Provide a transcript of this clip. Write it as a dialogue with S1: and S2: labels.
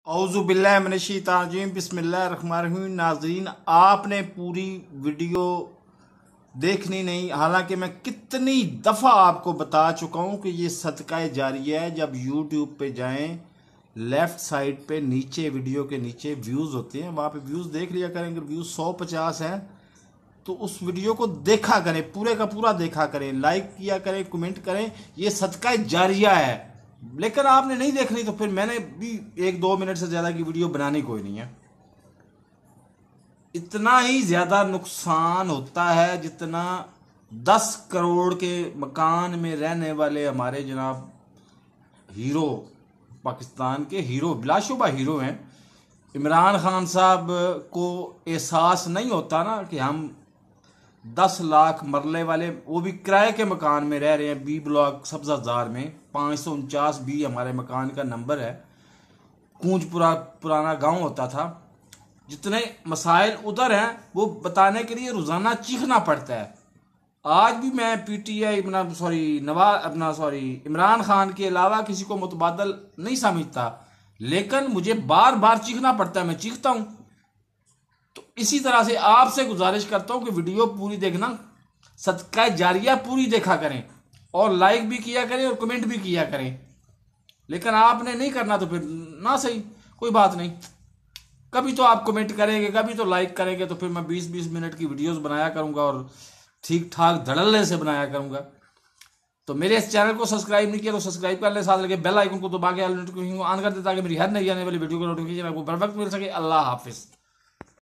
S1: औज़ुबिल्लाहिमिनश्शैतानिर्रजीम बिस्मिल्लाहिर्रहमानिर्रहीम। नाज़रीन, आपने पूरी वीडियो देखनी नहीं, हालांकि मैं कितनी दफ़ा आपको बता चुका हूं कि ये सदका जारिया है। जब यूट्यूब पे जाएं, लेफ़्ट साइड पे नीचे वीडियो के नीचे व्यूज़ होते हैं, वहाँ पे व्यूज़ देख लिया करें। अगर व्यूज़ 150 हैं तो उस वीडियो को देखा करें, पूरे का पूरा देखा करें, लाइक किया करें, कमेंट करें। ये सदका जारिया है। लेकिन आपने नहीं देखनी तो फिर मैंने भी 1-2 मिनट से ज़्यादा की वीडियो बनानी कोई नहीं है। इतना ही ज़्यादा नुकसान होता है जितना 10 करोड़ के मकान में रहने वाले हमारे जनाब हीरो, पाकिस्तान के हीरो, बिलाशुबा हीरो हैं। इमरान खान साहब को एहसास नहीं होता ना कि हम 10 लाख मरले वाले, वो भी किराए के मकान में रह रहे हैं। बी ब्लॉक सब्जाजार में 549 बी हमारे मकान का नंबर है। कूंजपुरा पुराना गांव होता था। जितने मसाइल उधर हैं वो बताने के लिए रोजाना चीखना पड़ता है। आज भी मैं पीटीआई इमरान खान के अलावा किसी को मुतबादल नहीं समझता, लेकिन मुझे बार बार चीखना पड़ता है, मैं चीखता हूं। तो इसी तरह से आपसे गुजारिश करता हूं कि वीडियो पूरी देखना, सदका जारिया पूरी देखा करें, और लाइक भी किया करें और कमेंट भी किया करें। लेकिन आपने नहीं करना तो फिर ना सही, कोई बात नहीं। कभी तो आप कमेंट करेंगे, कभी तो लाइक करेंगे, तो फिर मैं 20-20 मिनट की वीडियोस बनाया करूंगा और ठीक ठाक धड़ल्ले से बनाया करूंगा। तो मेरे इस चैनल को सब्सक्राइब नहीं किया तो सब्सक्राइब कर ले, साथ लगे बेल आइकन को दबा के ऑल नोटिफिकेशन ऑन कर दे, ताकि मेरी हर नई आने वाली वीडियो को नोटिफिकेशन आपको बर वक्त मिल सके। अल्लाह हाफिज।